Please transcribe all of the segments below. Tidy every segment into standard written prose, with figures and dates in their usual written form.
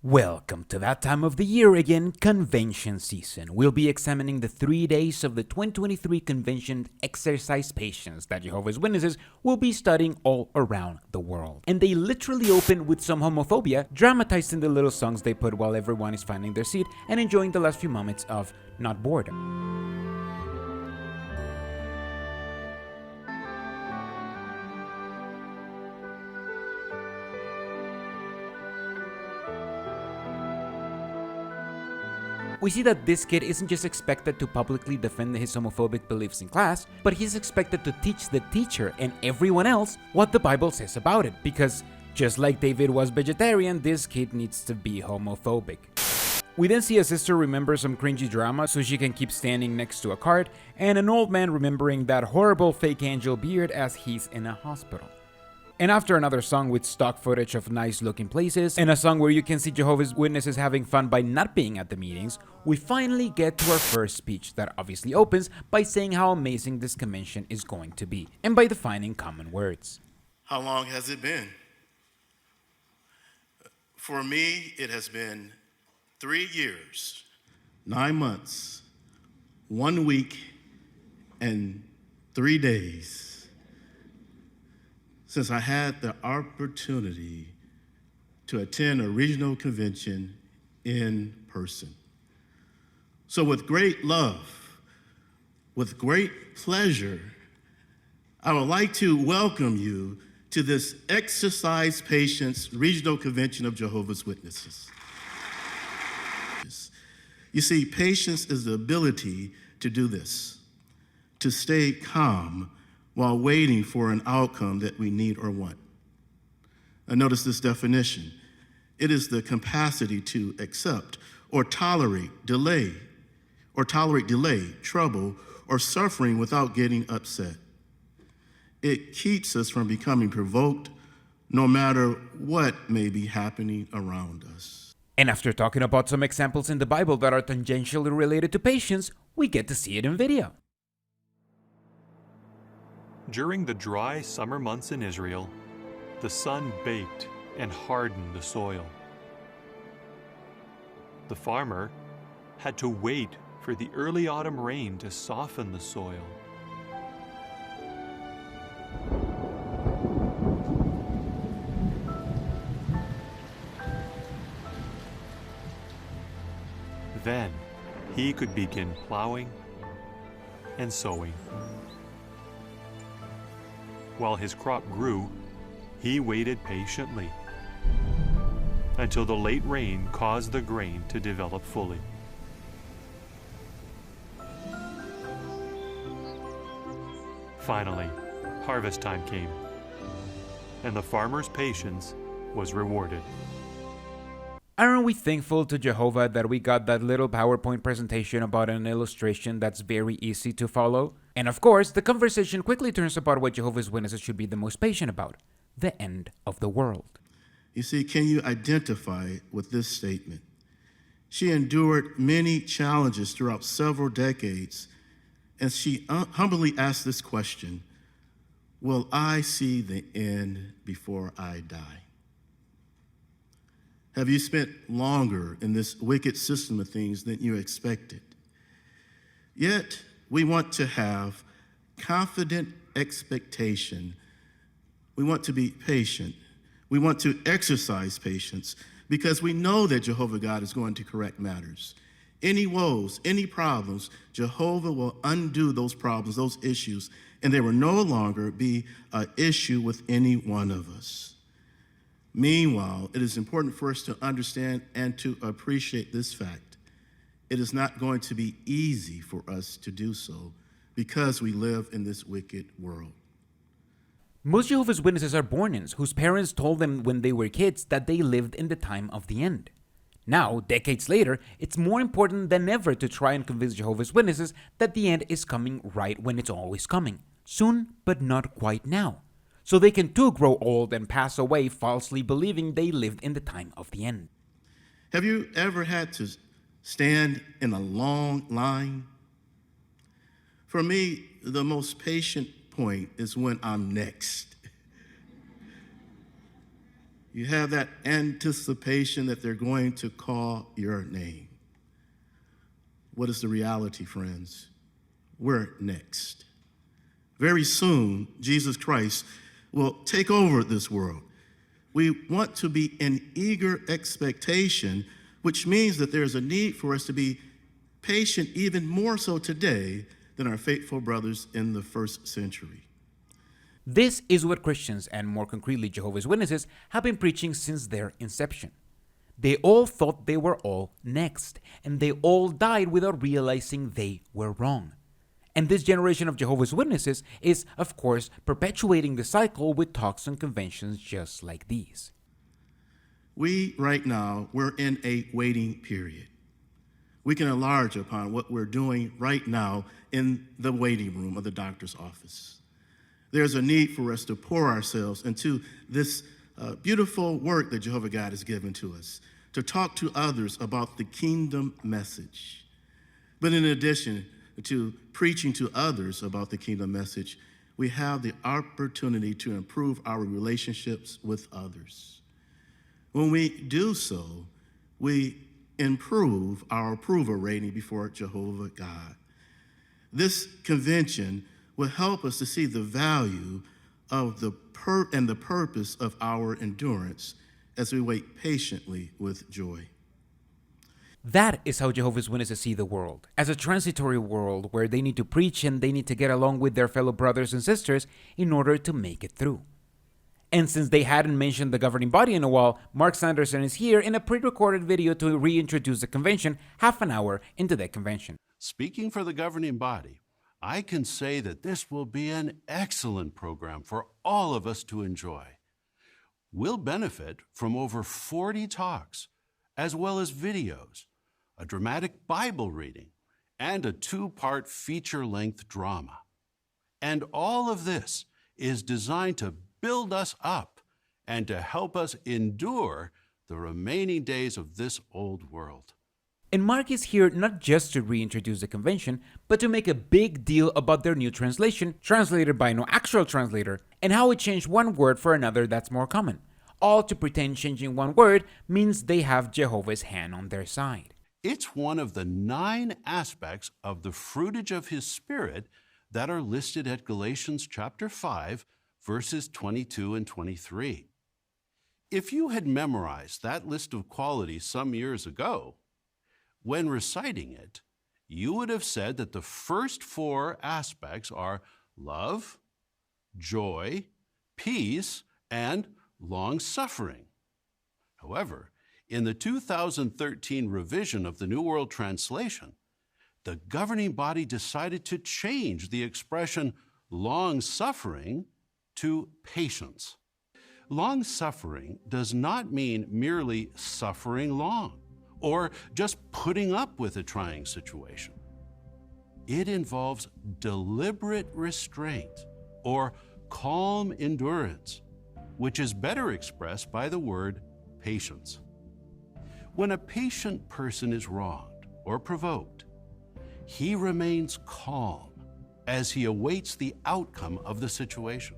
Welcome to that time of the year again, convention season. We'll be examining the 3 days of the 2023 convention exercise patience that Jehovah's Witnesses will be studying all around the world. And they literally open with some homophobia, dramatized in the little songs they put while everyone is finding their seat and enjoying the last few moments of not boredom. We see that this kid isn't just expected to publicly defend his homophobic beliefs in class, but he's expected to teach the teacher and everyone else what the Bible says about it, because just like David was vegetarian, this kid needs to be homophobic. We then see a sister remember some cringy drama so she can keep standing next to a cart, and an old man remembering that horrible fake angel beard as he's in a hospital. And after another song with stock footage of nice looking places, and a song where you can see Jehovah's Witnesses having fun by not being at the meetings, we finally get to our first speech that obviously opens by saying how amazing this convention is going to be, and by defining common words. How long has it been? For me, it has been 3 years, 9 months, 1 week, and 3 days since I had the opportunity to attend a regional convention in person. So with great love, with great pleasure, I would like to welcome you to this Exercise Patience Regional Convention of Jehovah's Witnesses. You see, patience is the ability to do this, to stay calm while waiting for an outcome that we need or want. And notice this definition. It is the capacity to accept or tolerate delay, trouble, or suffering without getting upset. It keeps us from becoming provoked, no matter what may be happening around us. And after talking about some examples in the Bible that are tangentially related to patience, we get to see it in video. During the dry summer months in Israel, the sun baked and hardened the soil. The farmer had to wait for the early autumn rain to soften the soil. Then he could begin plowing and sowing. While his crop grew, he waited patiently until the late rain caused the grain to develop fully. Finally, harvest time came, and the farmer's patience was rewarded. Aren't we thankful to Jehovah that we got that little PowerPoint presentation about an illustration that's very easy to follow? And of course, the conversation quickly turns about what Jehovah's Witnesses should be the most patient about: the end of the world. You see, can you identify with this statement? She endured many challenges throughout several decades, and she humbly asked this question: will I see the end before I die? Have you spent longer in this wicked system of things than you expected? Yet, we want to have confident expectation. We want to be patient. We want to exercise patience because we know that Jehovah God is going to correct matters. Any woes, any problems, Jehovah will undo those problems, those issues, and there will no longer be an issue with any one of us. Meanwhile, it is important for us to understand and to appreciate this fact. It is not going to be easy for us to do so because we live in this wicked world. Most Jehovah's Witnesses are born-ins whose parents told them when they were kids that they lived in the time of the end. Now, decades later, it's more important than ever to try and convince Jehovah's Witnesses that the end is coming right when it's always coming, soon but not quite now, so they can too grow old and pass away falsely believing they lived in the time of the end. Have you ever had to stand in a long line? For me, the most patient point is when I'm next. You have that anticipation that they're going to call your name. What is the reality, friends? We're next. Very soon, Jesus Christ will take over this world. We want to be in eager expectation, which means that there's a need for us to be patient even more so today than our faithful brothers in the first century. This is what Christians, and more concretely Jehovah's Witnesses, have been preaching since their inception. They all thought they were all next, and they all died without realizing they were wrong. And this generation of Jehovah's Witnesses is, of course, perpetuating the cycle with talks and conventions just like these. Right now, we're in a waiting period. We can enlarge upon what we're doing right now in the waiting room of the doctor's office. There's a need for us to pour ourselves into this beautiful work that Jehovah God has given to us, to talk to others about the kingdom message. But in addition to preaching to others about the kingdom message, we have the opportunity to improve our relationships with others. When we do so, we improve our approval rating before Jehovah God. This convention will help us to see the value of the purpose of our endurance as we wait patiently with joy. That is how Jehovah's Witnesses see the world, as a transitory world where they need to preach and they need to get along with their fellow brothers and sisters in order to make it through. And since they hadn't mentioned the governing body in a while, Mark Sanderson is here in a pre-recorded video to reintroduce the convention half an hour into the convention. Speaking for the governing body, I can say that this will be an excellent program for all of us to enjoy. We'll benefit from over 40 talks, as well as videos, a dramatic Bible reading, and a 2-part feature-length drama. And all of this is designed to build us up and to help us endure the remaining days of this old world. And Mark is here not just to reintroduce the convention, but to make a big deal about their new translation, translated by no actual translator, and how it changed one word for another that's more common. All to pretend changing one word means they have Jehovah's hand on their side. It's one of the 9 aspects of the fruitage of his Spirit that are listed at Galatians chapter 5, verses 22 and 23. If you had memorized that list of qualities some years ago, when reciting it, you would have said that the first 4 aspects are love, joy, peace, and long-suffering. However, in the 2013 revision of the New World Translation, the governing body decided to change the expression long-suffering to patience. Long-suffering does not mean merely suffering long or just putting up with a trying situation. It involves deliberate restraint or calm endurance, which is better expressed by the word patience. When a patient person is wronged or provoked, he remains calm as he awaits the outcome of the situation.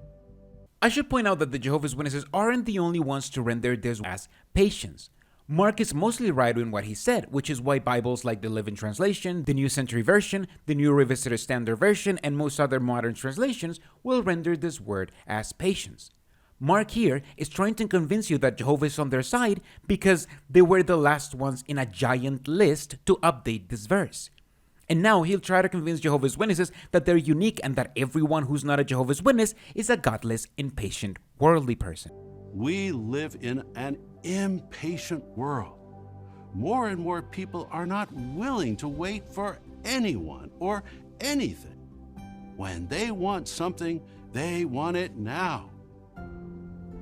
I should point out that the Jehovah's Witnesses aren't the only ones to render this as patience. Mark is mostly right in what he said, which is why Bibles like the Living Translation, the New Century Version, the New Revisited Standard Version, and most other modern translations will render this word as patience. Mark here is trying to convince you that Jehovah is on their side because they were the last ones in a giant list to update this verse. And now he'll try to convince Jehovah's Witnesses that they're unique and that everyone who's not a Jehovah's Witness is a godless, impatient, worldly person. We live in an impatient world. More and more people are not willing to wait for anyone or anything. When they want something, they want it now.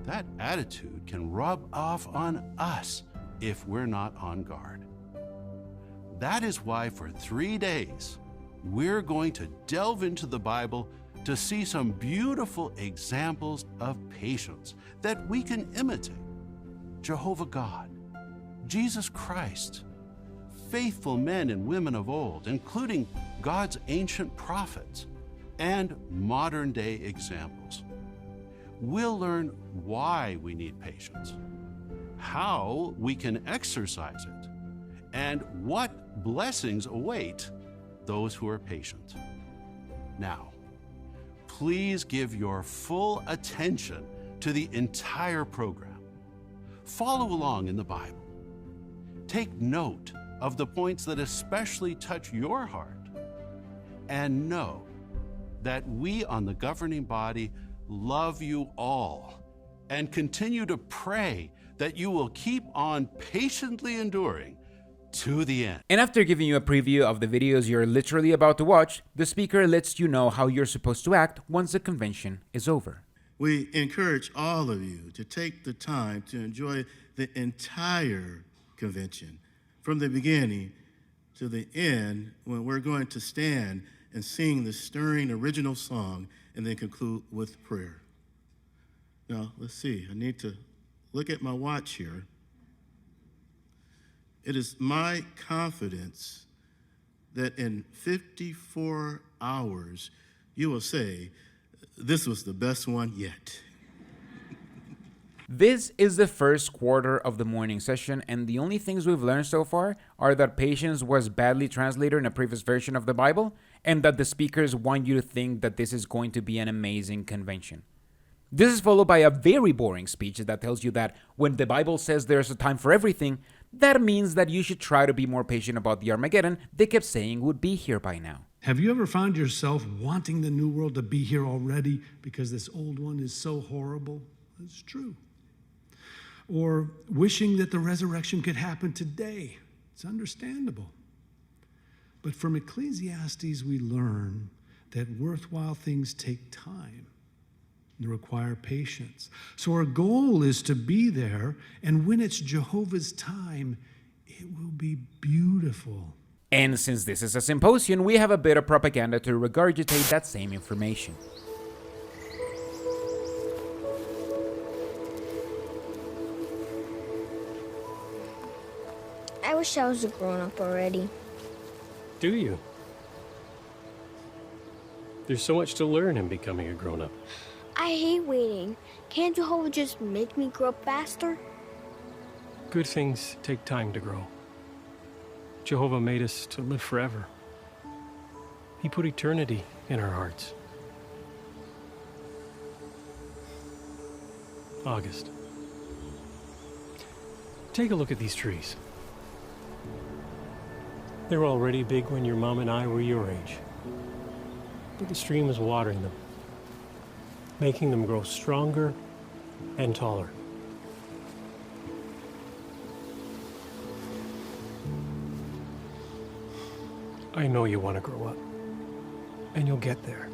That attitude can rub off on us if we're not on guard. That is why for 3 days, we're going to delve into the Bible to see some beautiful examples of patience that we can imitate. Jehovah God, Jesus Christ, faithful men and women of old, including God's ancient prophets, and modern-day examples. We'll learn why we need patience, how we can exercise it, and what blessings await those who are patient. Now, please give your full attention to the entire program. Follow along in the Bible. Take note of the points that especially touch your heart, and know that we on the governing body love you all and continue to pray that you will keep on patiently enduring to the end. And after giving you a preview of the videos you're literally about to watch, the speaker lets you know how you're supposed to act once the convention is over. We encourage all of you to take the time to enjoy the entire convention, from the beginning to the end, when we're going to stand and sing the stirring original song and then conclude with prayer. Now, let's see. I need to look at my watch here. It is my confidence that in 54 hours, you will say, this was the best one yet. This is the first quarter of the morning session, and the only things we've learned so far are that patience was badly translated in a previous version of the Bible, and that the speakers want you to think that this is going to be an amazing convention. This is followed by a very boring speech that tells you that when the Bible says there's a time for everything, that means that you should try to be more patient about the Armageddon they kept saying would be here by now. Have you ever found yourself wanting the new world to be here already because this old one is so horrible? It's true. Or wishing that the resurrection could happen today. It's understandable. But from Ecclesiastes, we learn that worthwhile things take time. They require patience. So our goal is to be there, and when it's Jehovah's time, it will be beautiful. And since this is a symposium, we have a bit of propaganda to regurgitate that same information. I wish I was a grown-up already. Do you? There's so much to learn in becoming a grown-up. I hate waiting. Can't Jehovah just make me grow up faster? Good things take time to grow. Jehovah made us to live forever. He put eternity in our hearts. August. Take a look at these trees. They were already big when your mom and I were your age. But the stream is watering them, making them grow stronger and taller. I know you want to grow up, and you'll get there.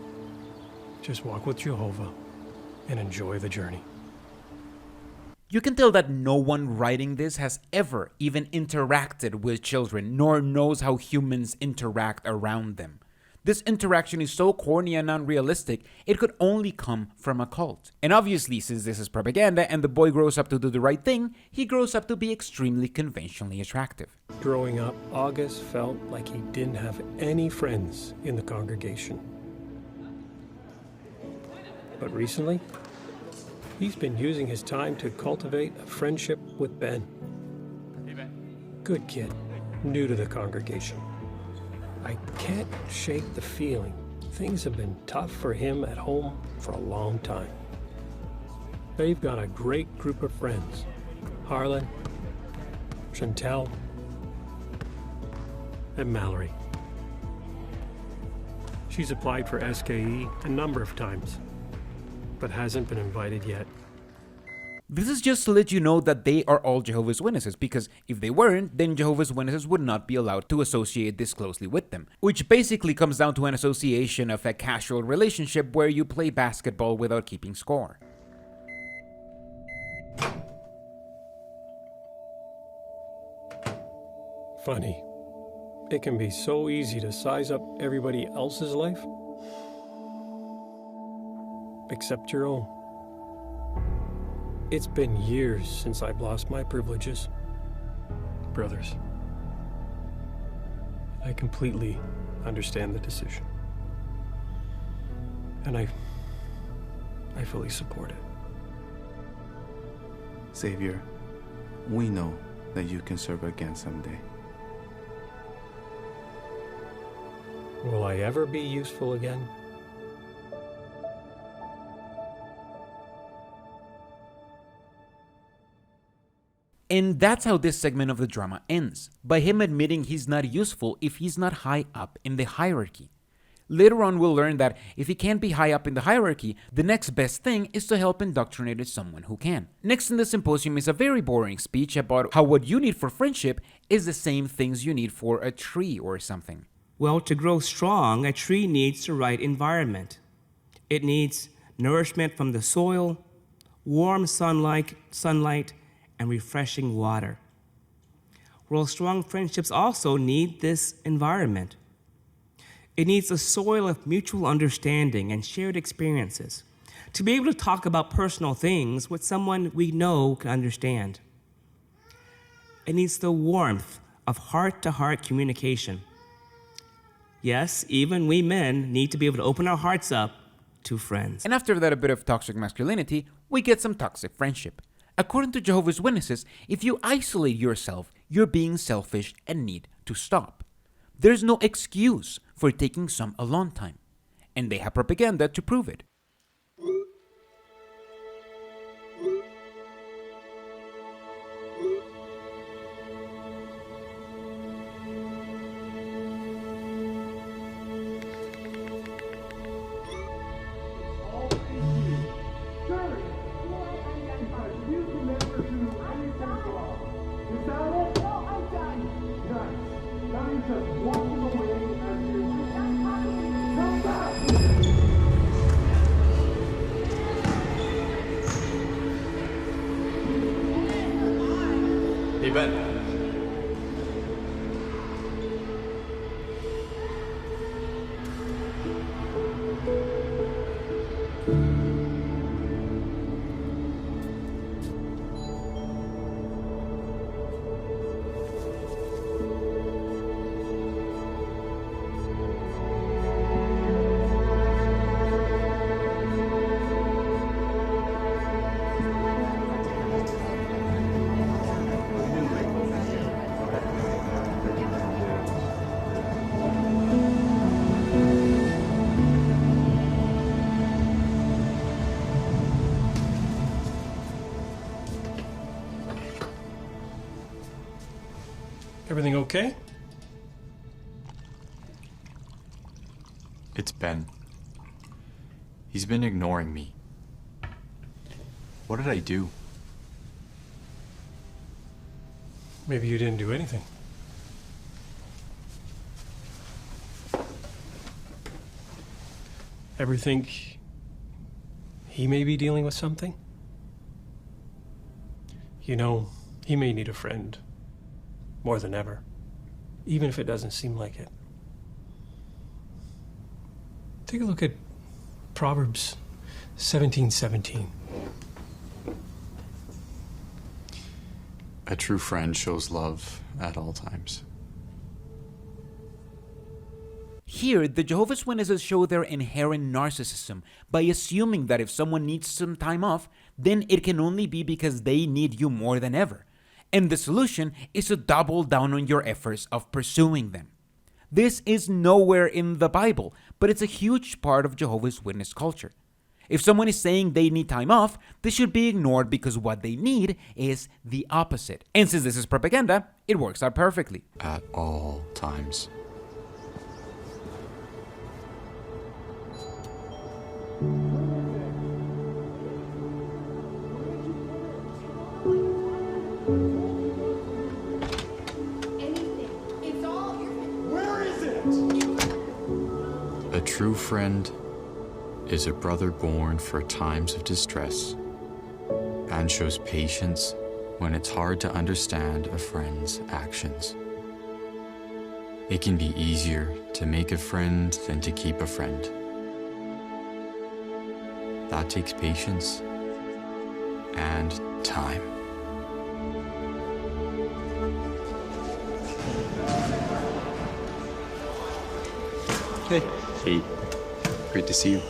Just walk with Jehovah and enjoy the journey. You can tell that no one writing this has ever even interacted with children, nor knows how humans interact around them. This interaction is so corny and unrealistic, it could only come from a cult. And obviously, since this is propaganda and the boy grows up to do the right thing, he grows up to be extremely conventionally attractive. Growing up, August felt like he didn't have any friends in the congregation. But recently, he's been using his time to cultivate a friendship with Ben. Good kid, new to the congregation. I can't shake the feeling. Things have been tough for him at home for a long time. They've got a great group of friends. Harlan, Chantel, and Mallory. She's applied for SKE a number of times, but hasn't been invited yet. This is just to let you know that they are all Jehovah's Witnesses, because if they weren't, then Jehovah's Witnesses would not be allowed to associate this closely with them. Which basically comes down to an association of a casual relationship where you play basketball without keeping score. Funny. It can be so easy to size up everybody else's life, except your own. It's been years since I've lost my privileges. Brothers, I completely understand the decision. And I fully support it. Savior, we know that you can serve again someday. Will I ever be useful again? And that's how this segment of the drama ends, by him admitting he's not useful if he's not high up in the hierarchy. Later on we'll learn that if he can't be high up in the hierarchy, the next best thing is to help indoctrinate someone who can. Next in the symposium is a very boring speech about how what you need for friendship is the same things you need for a tree or something. Well, to grow strong, a tree needs the right environment. It needs nourishment from the soil, warm sunlight, and refreshing water. Well, strong friendships also need this environment. It needs a soil of mutual understanding and shared experiences to be able to talk about personal things with someone we know can understand. It needs the warmth of heart-to-heart communication. Yes, even we men need to be able to open our hearts up to friends. And after that a bit of toxic masculinity, we get some toxic friendship. According to Jehovah's Witnesses, if you isolate yourself, you're being selfish and need to stop. There's no excuse for taking some alone time, and they have propaganda to prove it. Hey, Ben. Everything okay? It's Ben. He's been ignoring me. What did I do? Maybe you didn't do anything. Ever think he may be dealing with something? You know, he may need a friend more than ever, even if it doesn't seem like it. Take a look at Proverbs 17:17. A true friend shows love at all times. Here, the Jehovah's Witnesses show their inherent narcissism by assuming that if someone needs some time off, then it can only be because they need you more than ever. And the solution is to double down on your efforts of pursuing them. This is nowhere in the Bible, but it's a huge part of Jehovah's Witness culture. If someone is saying they need time off, this should be ignored because what they need is the opposite. And since this is propaganda, it works out perfectly. At all times. A true friend is a brother born for times of distress and shows patience when it's hard to understand a friend's actions. It can be easier to make a friend than to keep a friend. That takes patience and time. Hey. Hey, great to see you.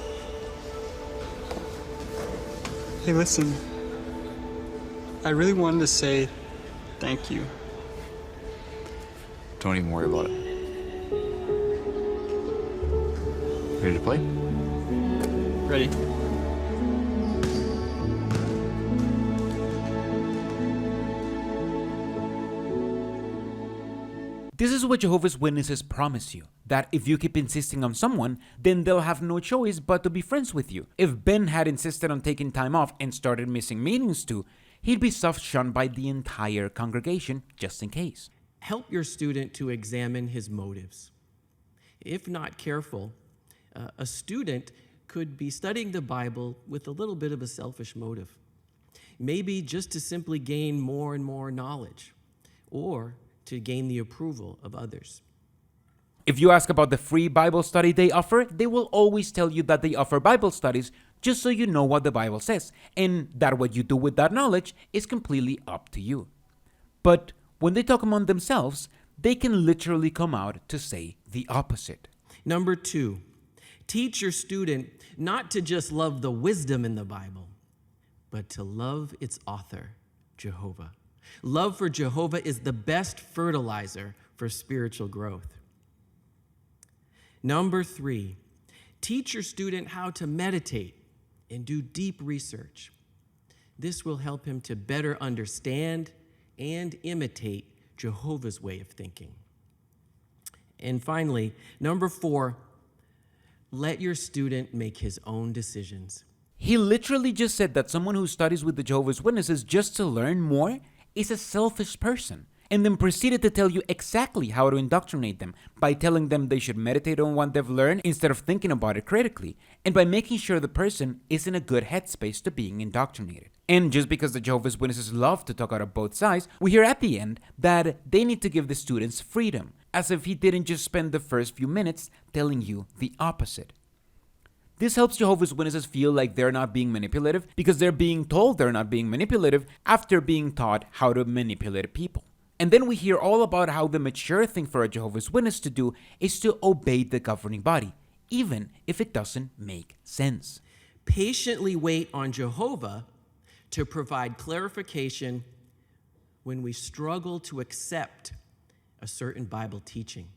Hey, listen. I really wanted to say Thank you. Don't even worry about it. Ready to play? Ready? This is what Jehovah's Witnesses promise you, that if you keep insisting on someone, then they'll have no choice but to be friends with you. If Ben had insisted on taking time off and started missing meetings too, he'd be soft-shunned by the entire congregation just in case. Help your student to examine his motives. If not careful, a student could be studying the Bible with a little bit of a selfish motive. Maybe just to simply gain more and more knowledge, or to gain the approval of others. If you ask about the free Bible study they offer, they will always tell you that they offer Bible studies just so you know what the Bible says, and that what you do with that knowledge is completely up to you. But when they talk among themselves, they can literally come out to say the opposite. Number 2, teach your student not to just love the wisdom in the Bible, but to love its author, Jehovah. Love for Jehovah is the best fertilizer for spiritual growth. Number 3, teach your student how to meditate and do deep research. This will help him to better understand and imitate Jehovah's way of thinking. And finally, number 4, let your student make his own decisions. He literally just said that someone who studies with the Jehovah's Witnesses just to learn more is a selfish person, and then proceeded to tell you exactly how to indoctrinate them by telling them they should meditate on what they've learned instead of thinking about it critically, and by making sure the person is in a good headspace to being indoctrinated. And just because the Jehovah's Witnesses love to talk out of both sides, we hear at the end that they need to give the students freedom, as if he didn't just spend the first few minutes telling you the opposite. This helps Jehovah's Witnesses feel like they're not being manipulative because they're being told they're not being manipulative after being taught how to manipulate people. And then we hear all about how the mature thing for a Jehovah's Witness to do is to obey the governing body, even if it doesn't make sense. Patiently wait on Jehovah to provide clarification when we struggle to accept a certain Bible teaching.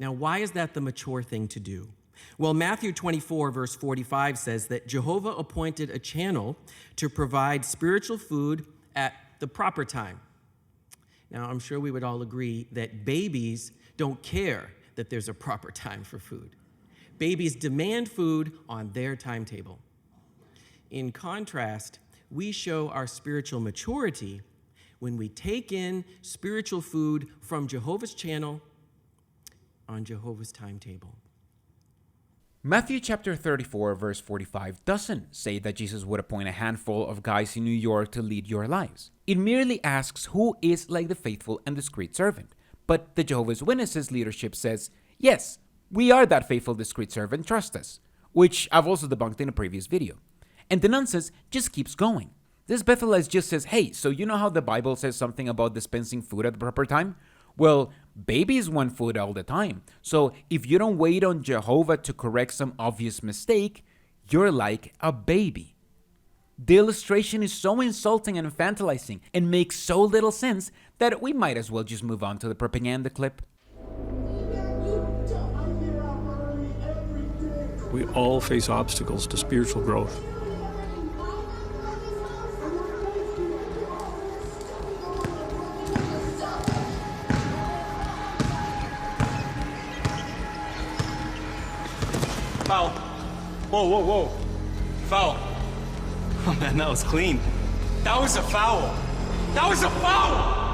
Now, why is that the mature thing to do? Well, Matthew 24, verse 45 says that Jehovah appointed a channel to provide spiritual food at the proper time. Now, I'm sure we would all agree that babies don't care that there's a proper time for food. Babies demand food on their timetable. In contrast, we show our spiritual maturity when we take in spiritual food from Jehovah's channel on Jehovah's timetable. Matthew chapter 34 verse 45 doesn't say that Jesus would appoint a handful of guys in New York to lead your lives. It merely asks who is like the faithful and discreet servant. But the Jehovah's Witnesses leadership says, yes, we are that faithful, discreet servant, trust us, which I've also debunked in a previous video. And the nonsense just keeps going. This Bethelite just says, hey, so you know how the Bible says something about dispensing food at the proper time? Well, babies want food all the time. So if you don't wait on Jehovah to correct some obvious mistake, you're like a baby. The illustration is so insulting and infantilizing and makes so little sense that we might as well just move on to the propaganda clip. We all face obstacles to spiritual growth. Foul. Whoa, whoa, whoa. Foul. Oh man, that was clean. That was a foul. That was a foul!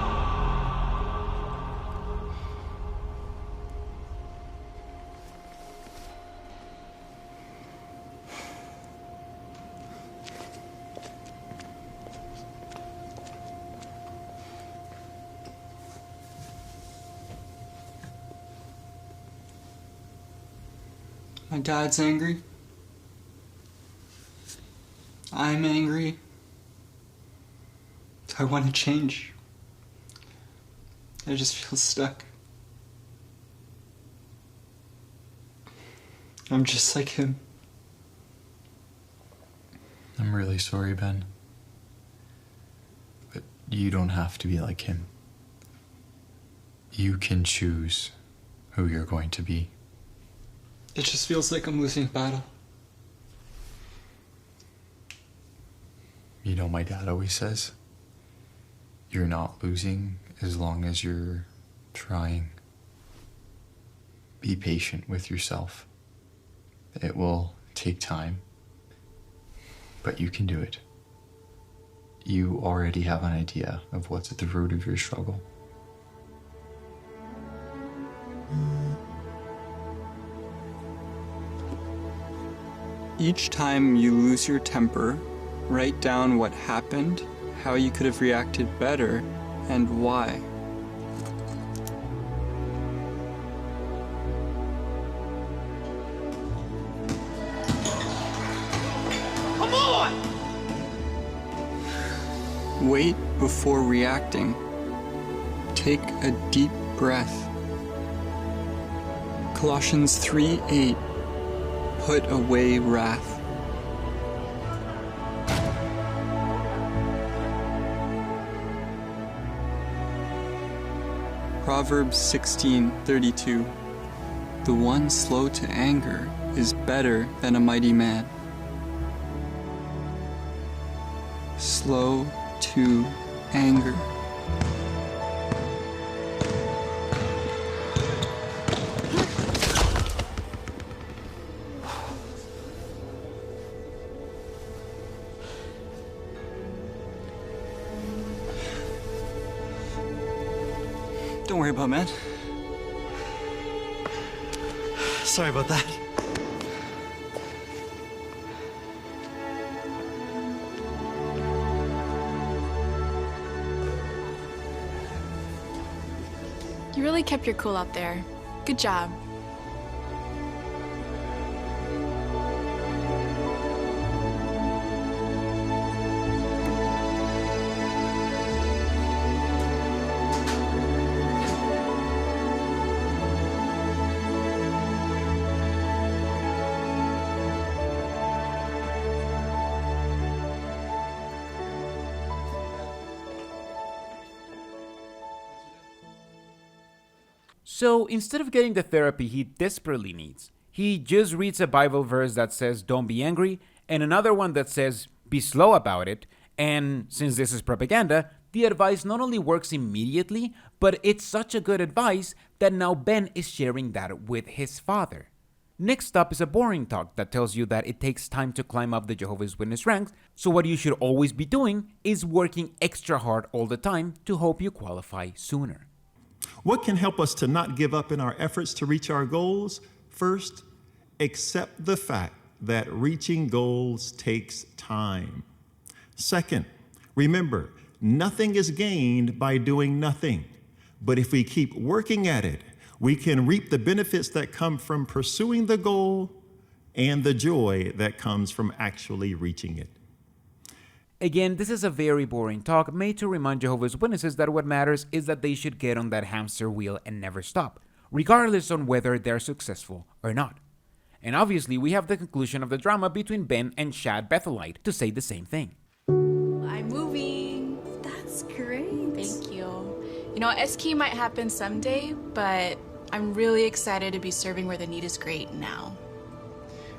My dad's angry. I'm angry. I want to change. I just feel stuck. I'm just like him. I'm really sorry, Ben. But You don't have to be like him. You can choose who you're going to be. It just feels like I'm losing a battle. You know, my dad always says, you're not losing as long as you're trying. Be patient with yourself. It will take time, but you can do it. You already have an idea of what's at the root of your struggle. Each time you lose your temper, write down what happened, how you could have reacted better, and why. Come on! Wait before reacting. Take a deep breath. Colossians 3:8. Put away wrath. Proverbs 16:32. The one slow to anger is better than a mighty man. Slow to anger. Don't worry about it, man. Sorry about that. You really kept your cool out there. Good job. So instead of getting the therapy he desperately needs, he just reads a Bible verse that says don't be angry and another one that says be slow about it. And since this is propaganda, the advice not only works immediately, but it's such a good advice that now Ben is sharing that with his father. Next up is a boring talk that tells you that it takes time to climb up the Jehovah's Witness ranks, so what you should always be doing is working extra hard all the time to hope you qualify sooner. What can help us to not give up in our efforts to reach our goals? First, accept the fact that reaching goals takes time. Second, remember, nothing is gained by doing nothing. But if we keep working at it, we can reap the benefits that come from pursuing the goal and the joy that comes from actually reaching it. Again, this is a very boring talk made to remind Jehovah's Witnesses that what matters is that they should get on that hamster wheel and never stop, regardless on whether they're successful or not. And obviously, we have the conclusion of the drama between Ben and Shad Bethelite to say the same thing. I'm moving. That's great. Thank you. You know, SK might happen someday, but I'm really excited to be serving where the need is great now.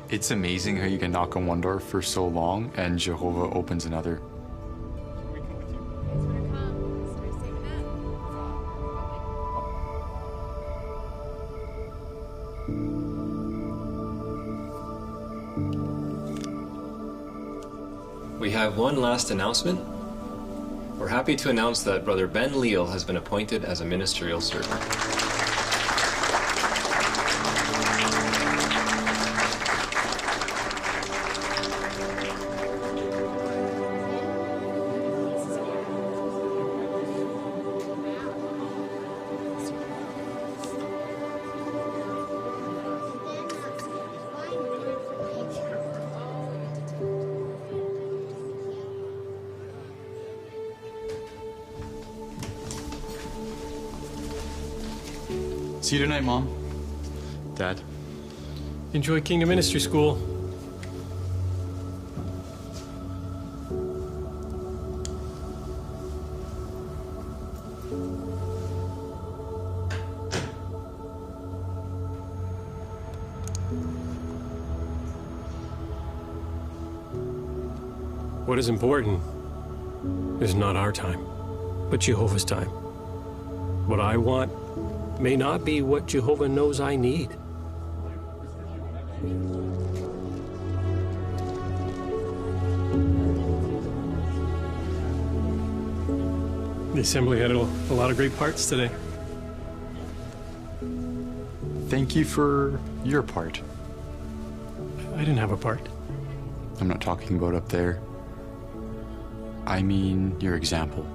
It's amazing how you can knock on one door for so long and Jehovah opens another. We have one last announcement. We're happy to announce that Brother Ben Leal has been appointed as a ministerial servant. See you tonight, Mom. Dad. Enjoy Kingdom Ministry School. What is important is not our time, but Jehovah's time. What I want may not be what Jehovah knows I need. The assembly had a lot of great parts today. Thank you for your part. I didn't have a part. I'm not talking about up there. I mean your example.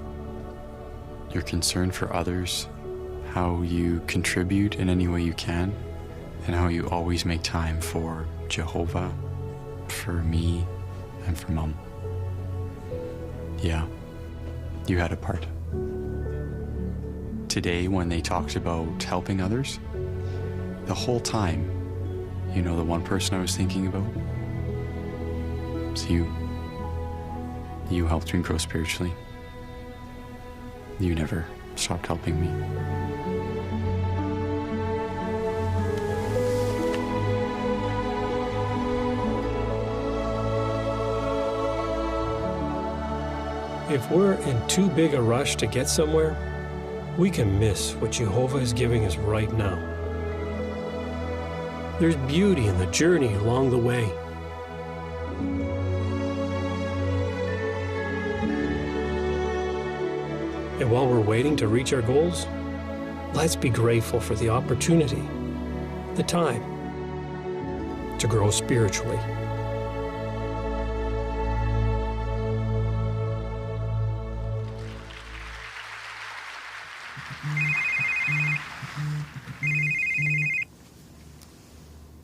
Your concern for others, how you contribute in any way you can, and how you always make time for Jehovah, for me, and for Mom. Yeah, you had a part. Today, when they talked about helping others, the whole time, you know the one person I was thinking about? It's you. You helped me grow spiritually. You never stopped helping me. If we're in too big a rush to get somewhere, we can miss what Jehovah is giving us right now. There's beauty in the journey along the way. And while we're waiting to reach our goals, let's be grateful for the opportunity, the time, to grow spiritually.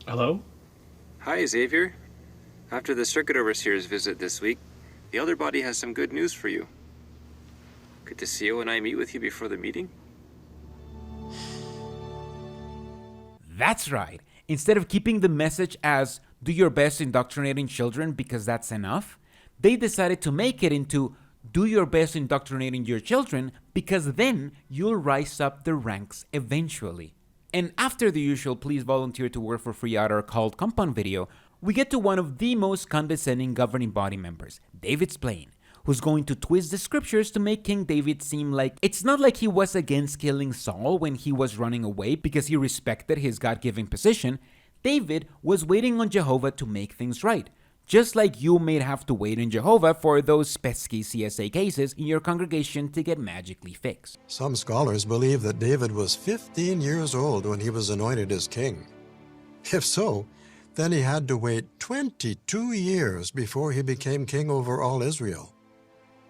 Hello? Hi, Xavier. After the circuit overseer's visit this week, the elder body has some good news for you. Good to see you when I meet with you before the meeting. That's right. Instead of keeping the message as do your best indoctrinating children because that's enough, they decided to make it into do your best indoctrinating your children because then you'll rise up the ranks eventually. And after the usual please volunteer to work for free at our cult compound video, we get to one of the most condescending governing body members, David's Blaine, who's going to twist the scriptures to make King David seem like it's not like he was against killing Saul when he was running away because he respected his God-given position. David was waiting on Jehovah to make things right. Just like you may have to wait on Jehovah for those pesky CSA cases in your congregation to get magically fixed. Some scholars believe that David was 15 years old when he was anointed as king. If so, then he had to wait 22 years before he became king over all Israel.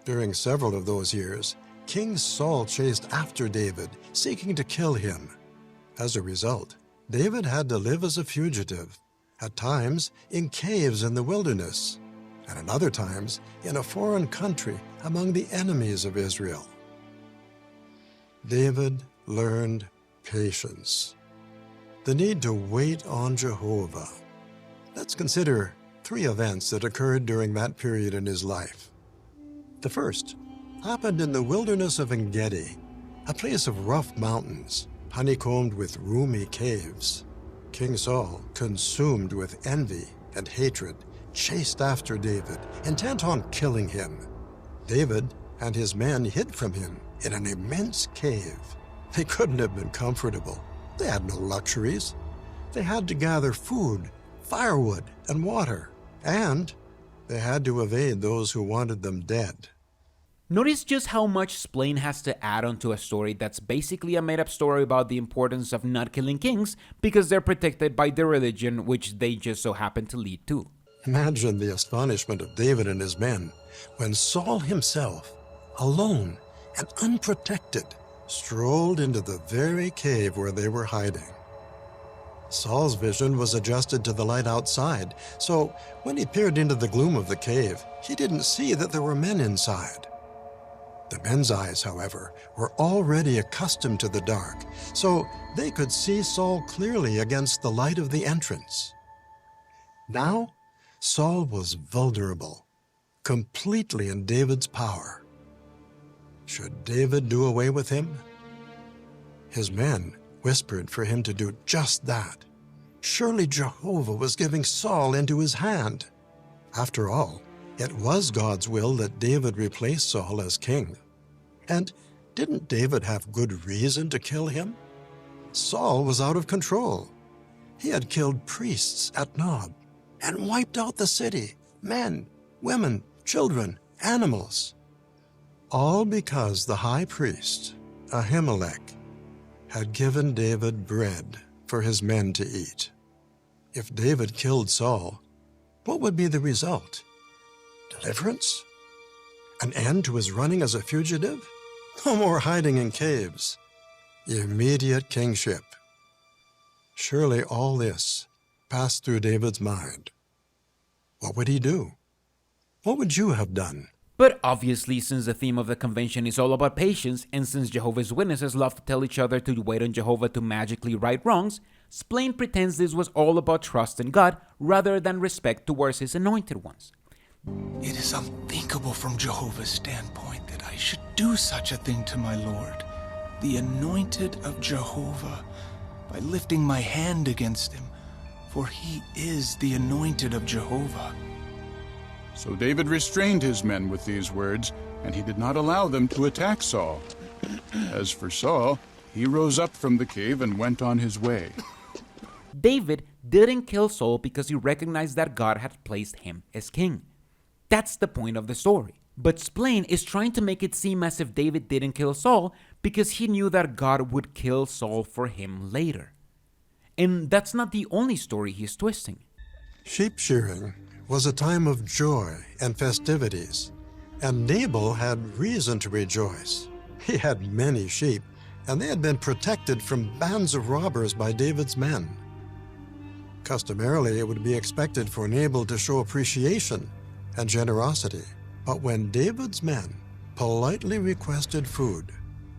During several of those years, King Saul chased after David, seeking to kill him. As a result, David had to live as a fugitive, at times in caves in the wilderness, and at other times in a foreign country among the enemies of Israel. David learned patience, the need to wait on Jehovah. Let's consider 3 events that occurred during that period in his life. The first happened in the wilderness of En-Gedi, a place of rough mountains, honeycombed with roomy caves. King Saul, consumed with envy and hatred, chased after David, intent on killing him. David and his men hid from him in an immense cave. They couldn't have been comfortable. They had no luxuries. They had to gather food, firewood, and water, and they had to evade those who wanted them dead. Notice just how much Splain has to add onto a story that's basically a made-up story about the importance of not killing kings because they're protected by their religion, which they just so happen to lead to. Imagine the astonishment of David and his men when Saul himself, alone and unprotected, strolled into the very cave where they were hiding. Saul's vision was adjusted to the light outside, so when he peered into the gloom of the cave, he didn't see that there were men inside. The men's eyes, however, were already accustomed to the dark, so they could see Saul clearly against the light of the entrance. Now, Saul was vulnerable, completely in David's power. Should David do away with him? His men whispered for him to do just that. Surely Jehovah was giving Saul into his hand. After all, It was God's will that David replace Saul as king. And didn't David have good reason to kill him? Saul was out of control. He had killed priests at Nob and wiped out the city, men, women, children, animals. All because the high priest, Ahimelech, had given David bread for his men to eat. If David killed Saul, what would be the result? Deliverance? An end to his running as a fugitive? No more hiding in caves. Immediate kingship. Surely all this passed through David's mind. What would he do? What would you have done? But obviously, since the theme of the convention is all about patience, and since Jehovah's Witnesses love to tell each other to wait on Jehovah to magically right wrongs, Splain pretends this was all about trust in God rather than respect towards his anointed ones. It is unthinkable from Jehovah's standpoint that I should do such a thing to my Lord, the anointed of Jehovah, by lifting my hand against him, for he is the anointed of Jehovah. So David restrained his men with these words, and he did not allow them to attack Saul. As for Saul, he rose up from the cave and went on his way. David didn't kill Saul because he recognized that God had placed him as king. That's the point of the story. But Splain is trying to make it seem as if David didn't kill Saul because he knew that God would kill Saul for him later. And that's not the only story he's twisting. Sheep shearing was a time of joy and festivities, and Nabal had reason to rejoice. He had many sheep, and they had been protected from bands of robbers by David's men. Customarily, it would be expected for Nabal to show appreciation and generosity. But when David's men politely requested food,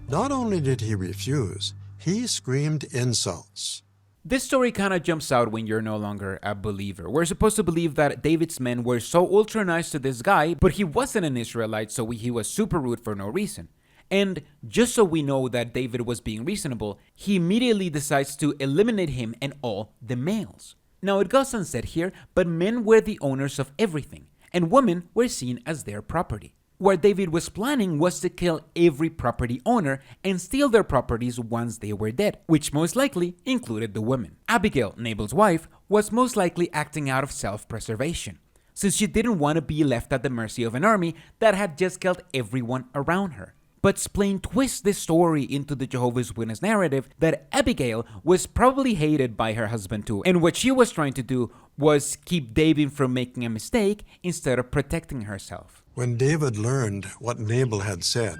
not only did he refuse, he screamed insults. This story kind of jumps out when you're no longer a believer. We're supposed to believe that David's men were so ultra nice to this guy, but he wasn't an Israelite, so he was super rude for no reason. And just so we know that David was being reasonable, he immediately decides to eliminate him and all the males. Now it goes unsaid here, but men were the owners of everything, and women were seen as their property. What David was planning was to kill every property owner and steal their properties once they were dead, which most likely included the women. Abigail, Nabal's wife, was most likely acting out of self-preservation, since she didn't want to be left at the mercy of an army that had just killed everyone around her. But Splain twists this story into the Jehovah's Witness narrative that Abigail was probably hated by her husband too, and what she was trying to do was keep David from making a mistake instead of protecting herself. When David learned what Nabal had said,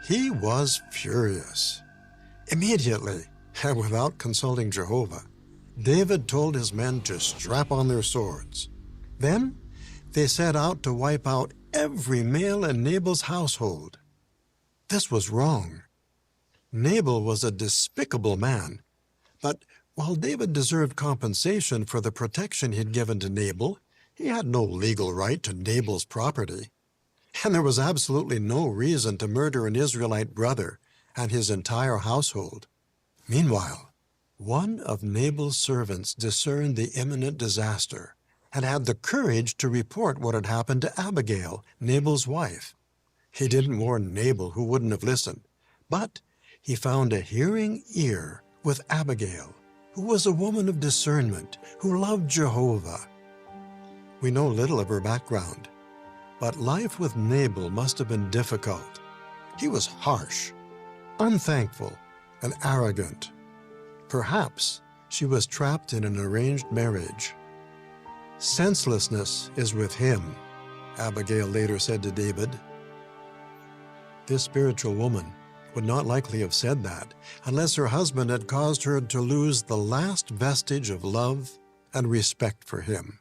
he was furious. Immediately, and without consulting Jehovah, David told his men to strap on their swords. Then they set out to wipe out every male in Nabal's household. This was wrong. Nabal was a despicable man, but while David deserved compensation for the protection he'd given to Nabal, he had no legal right to Nabal's property. And there was absolutely no reason to murder an Israelite brother and his entire household. Meanwhile, one of Nabal's servants discerned the imminent disaster and had the courage to report what had happened to Abigail, Nabal's wife. He didn't warn Nabal, who wouldn't have listened, but he found a hearing ear with Abigail, who was a woman of discernment, who loved Jehovah. We know little of her background, but life with Nabal must have been difficult. He was harsh, unthankful, and arrogant. Perhaps she was trapped in an arranged marriage. Senselessness is with him, Abigail later said to David. This spiritual woman would not likely have said that unless her husband had caused her to lose the last vestige of love and respect for him.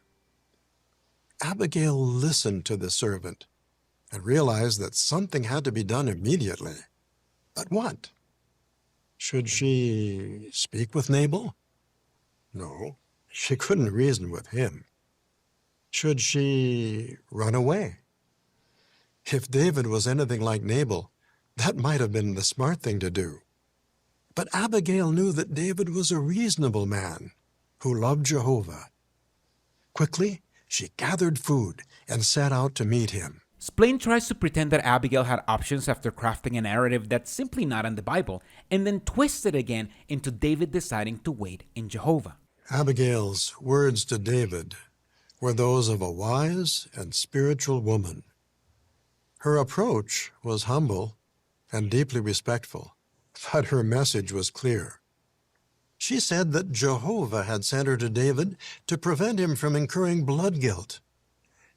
Abigail listened to the servant and realized that something had to be done immediately. But what? Should she speak with Nabal? No, she couldn't reason with him. Should she run away? If David was anything like Nabal, that might have been the smart thing to do. But Abigail knew that David was a reasonable man who loved Jehovah. Quickly, she gathered food and set out to meet him. Splain tries to pretend that Abigail had options after crafting a narrative that's simply not in the Bible, and then twists it again into David deciding to wait in Jehovah. Abigail's words to David were those of a wise and spiritual woman. Her approach was humble and deeply respectful, but her message was clear. She said that Jehovah had sent her to David to prevent him from incurring blood guilt,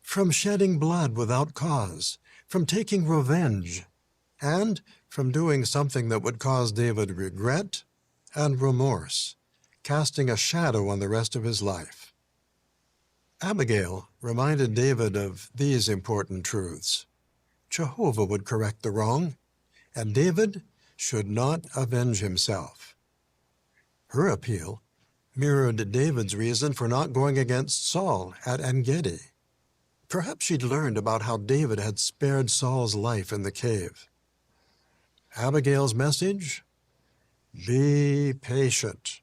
from shedding blood without cause, from taking revenge, and from doing something that would cause David regret and remorse, casting a shadow on the rest of his life. Abigail reminded David of these important truths. Jehovah would correct the wrong, and David should not avenge himself. Her appeal mirrored David's reason for not going against Saul at En-Gedi. Perhaps she'd learned about how David had spared Saul's life in the cave. Abigail's message? Be patient.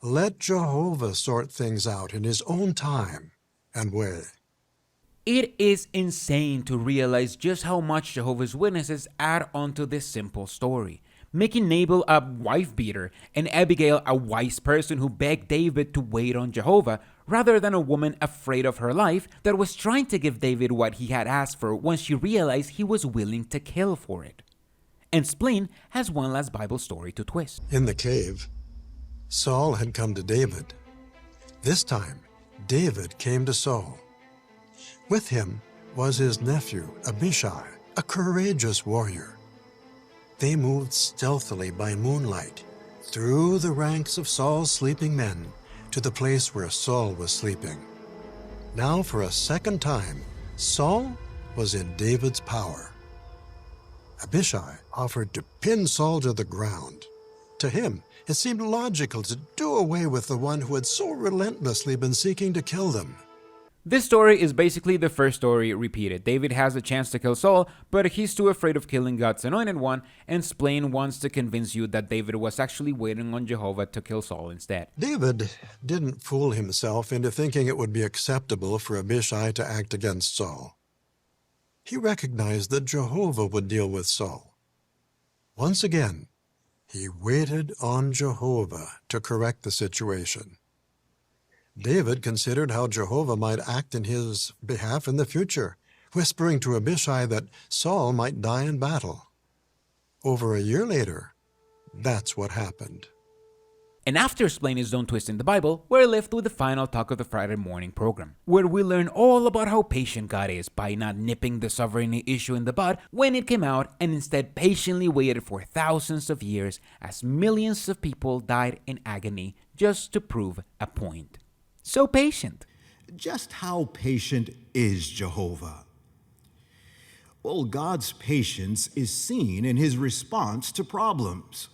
Let Jehovah sort things out in his own time and way. It is insane to realize just how much Jehovah's Witnesses add onto this simple story, making Nabal a wife-beater and Abigail a wise person who begged David to wait on Jehovah, rather than a woman afraid of her life that was trying to give David what he had asked for when she realized he was willing to kill for it. And Splain has one last Bible story to twist. In the cave, Saul had come to David. This time, David came to Saul. With him was his nephew, Abishai, a courageous warrior. They moved stealthily by moonlight through the ranks of Saul's sleeping men to the place where Saul was sleeping. Now, for a second time, Saul was in David's power. Abishai offered to pin Saul to the ground. To him, it seemed logical to do away with the one who had so relentlessly been seeking to kill them. This story is basically the first story repeated. David has a chance to kill Saul, but he's too afraid of killing God's anointed one, and Splain wants to convince you that David was actually waiting on Jehovah to kill Saul instead. David didn't fool himself into thinking it would be acceptable for Abishai to act against Saul. He recognized that Jehovah would deal with Saul. Once again, he waited on Jehovah to correct the situation. David considered how Jehovah might act in his behalf in the future, whispering to Abishai that Saul might die in battle. Over a year later, that's what happened. And after explaining his own twist in the Bible, we're left with the final talk of the Friday morning program, where we learn all about how patient God is by not nipping the sovereignty issue in the bud when it came out, and instead patiently waited for thousands of years as millions of people died in agony just to prove a point. So patient. Just how patient is Jehovah? Well, God's patience is seen in his response to problems.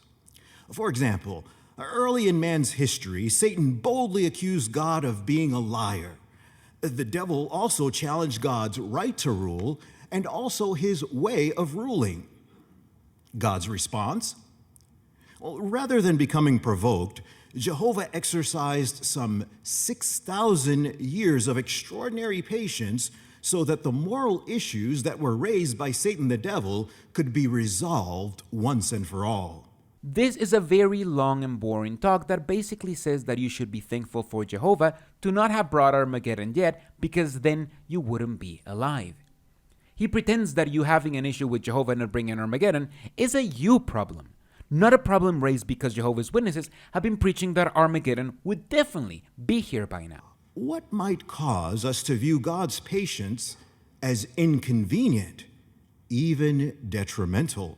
For example, early in man's history, Satan boldly accused God of being a liar. The devil also challenged God's right to rule and also his way of ruling. God's response? Well, rather than becoming provoked, Jehovah exercised some 6,000 years of extraordinary patience so that the moral issues that were raised by Satan the devil could be resolved once and for all. This is a very long and boring talk that basically says that you should be thankful for Jehovah to not have brought Armageddon yet, because then you wouldn't be alive. He pretends that you having an issue with Jehovah not bringing Armageddon is a you problem, not a problem raised because Jehovah's Witnesses have been preaching that Armageddon would definitely be here by now. What might cause us to view God's patience as inconvenient, even detrimental?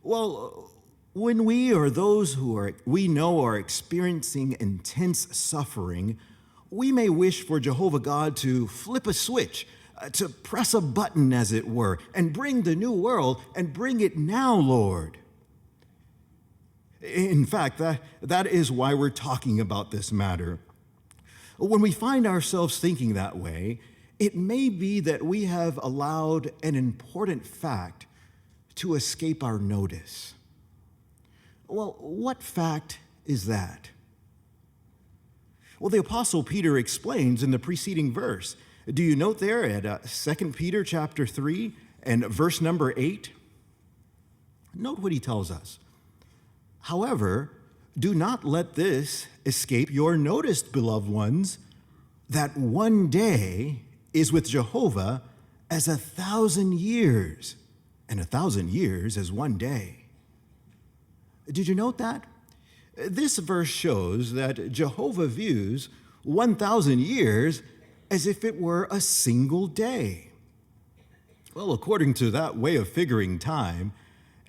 Well, when we or those who we know are experiencing intense suffering, we may wish for Jehovah God to flip a switch, to press a button, as it were, and bring the new world, and bring it now, Lord. In fact, that is why we're talking about this matter. When we find ourselves thinking that way, it may be that we have allowed an important fact to escape our notice. Well, what fact is that? Well, the Apostle Peter explains in the preceding verse. Do you note there at 2 Peter chapter 3 and verse number 8? Note what he tells us. However, do not let this escape your notice, beloved ones, that one day is with Jehovah as 1,000 years, and 1,000 years as one day. Did you note that? This verse shows that Jehovah views 1,000 years as if it were a single day. Well, according to that way of figuring time,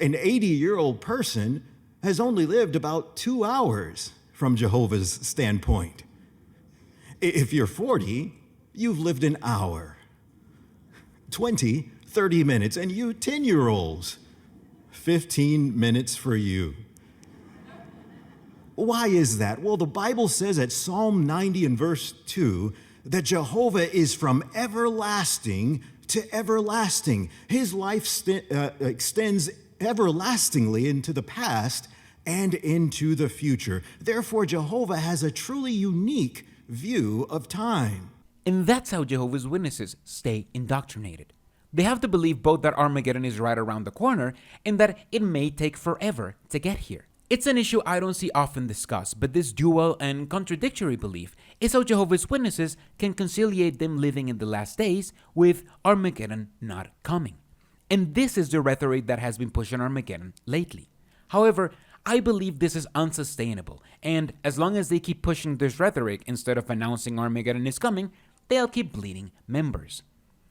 an 80-year-old person has only lived about 2 hours from Jehovah's standpoint. If you're 40, you've lived an hour. 20, 30 minutes, and you 10-year-olds, 15 minutes for you. Why is that? Well, the Bible says at Psalm 90 and verse 2 that Jehovah is from everlasting to everlasting. His life extends everlastingly into the past and into the future. Therefore, Jehovah has a truly unique view of time. And that's how Jehovah's Witnesses stay indoctrinated. They have to believe both that Armageddon is right around the corner and that it may take forever to get here. It's an issue I don't see often discussed, but this dual and contradictory belief is how Jehovah's Witnesses can conciliate them living in the last days with Armageddon not coming. And this is the rhetoric that has been pushing Armageddon lately. However, I believe this is unsustainable, and as long as they keep pushing this rhetoric instead of announcing Armageddon is coming, they'll keep bleeding members.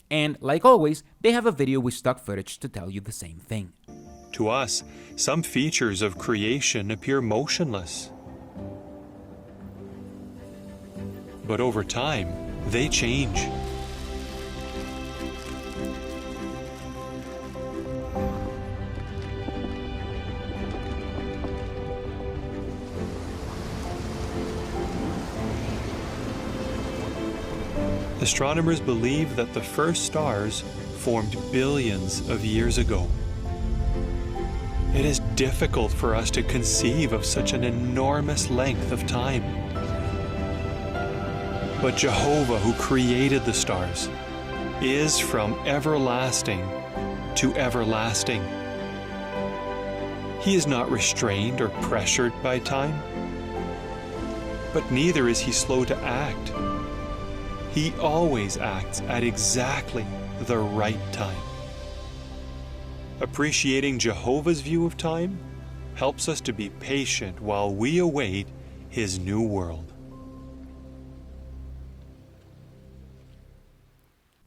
And like always, they have a video with stock footage to tell you the same thing. To us, some features of creation appear motionless. But over time, they change. Astronomers believe that the first stars formed billions of years ago. It is difficult for us to conceive of such an enormous length of time. But Jehovah, who created the stars, is from everlasting to everlasting. He is not restrained or pressured by time, but neither is he slow to act. He always acts at exactly the right time. Appreciating Jehovah's view of time helps us to be patient while we await his new world.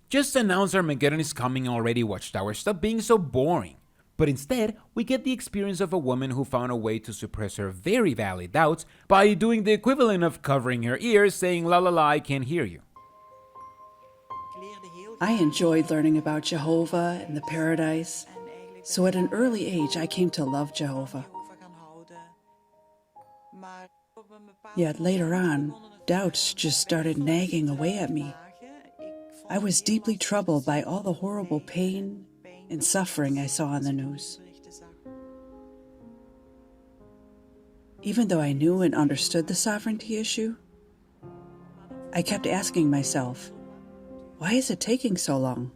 Just announce Armageddon is coming already, Watchtower. Stop being so boring. But instead, we get the experience of a woman who found a way to suppress her very valid doubts by doing the equivalent of covering her ears, saying, "La la la, I can't hear you." I enjoyed learning about Jehovah and the paradise, so at an early age I came to love Jehovah. Yet later on, doubts just started nagging away at me. I was deeply troubled by all the horrible pain and suffering I saw on the news. Even though I knew and understood the sovereignty issue, I kept asking myself, why is it taking so long?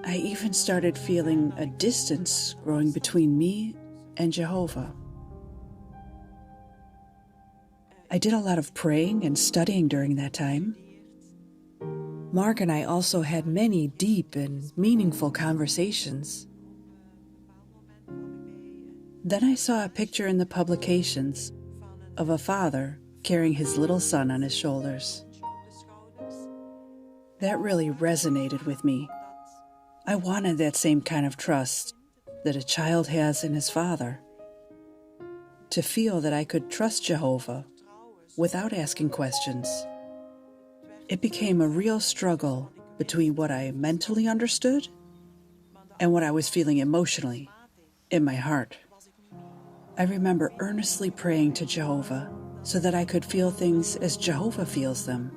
I even started feeling a distance growing between me and Jehovah. I did a lot of praying and studying during that time. Mark and I also had many deep and meaningful conversations. Then I saw a picture in the publications of a father carrying his little son on his shoulders. That really resonated with me. I wanted that same kind of trust that a child has in his father. To feel that I could trust Jehovah without asking questions. It became a real struggle between what I mentally understood and what I was feeling emotionally in my heart. I remember earnestly praying to Jehovah so that I could feel things as Jehovah feels them.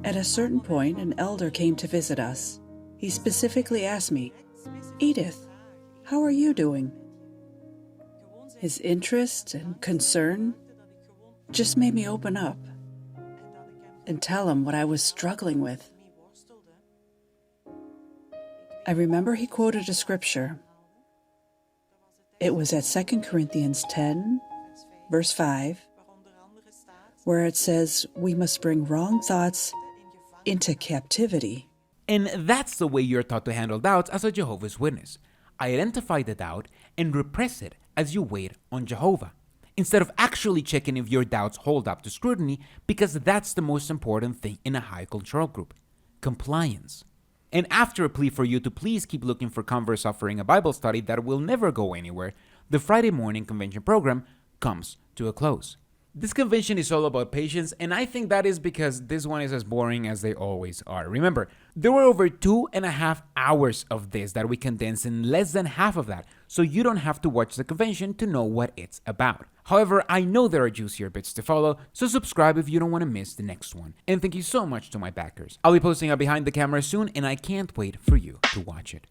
At a certain point, an elder came to visit us. He specifically asked me, "Edith, how are you doing?" His interest and concern just made me open up and tell him what I was struggling with. I remember he quoted a scripture. It was at 2 Corinthians 10, verse 5, where it says we must bring wrong thoughts into captivity. And that's the way you're taught to handle doubts as a Jehovah's Witness. Identify the doubt and repress it as you wait on Jehovah, instead of actually checking if your doubts hold up to scrutiny, because that's the most important thing in a high control group: compliance. And after a plea for you to please keep looking for converts offering a Bible study that will never go anywhere, the Friday morning convention program comes to a close. This convention is all about patience, and I think that is because this one is as boring as they always are. Remember, there were over 2.5 hours of this that we condensed in less than half of that, so you don't have to watch the convention to know what it's about. However, I know there are juicier bits to follow, so subscribe if you don't want to miss the next one. And thank you so much to my backers. I'll be posting a behind the camera soon, and I can't wait for you to watch it.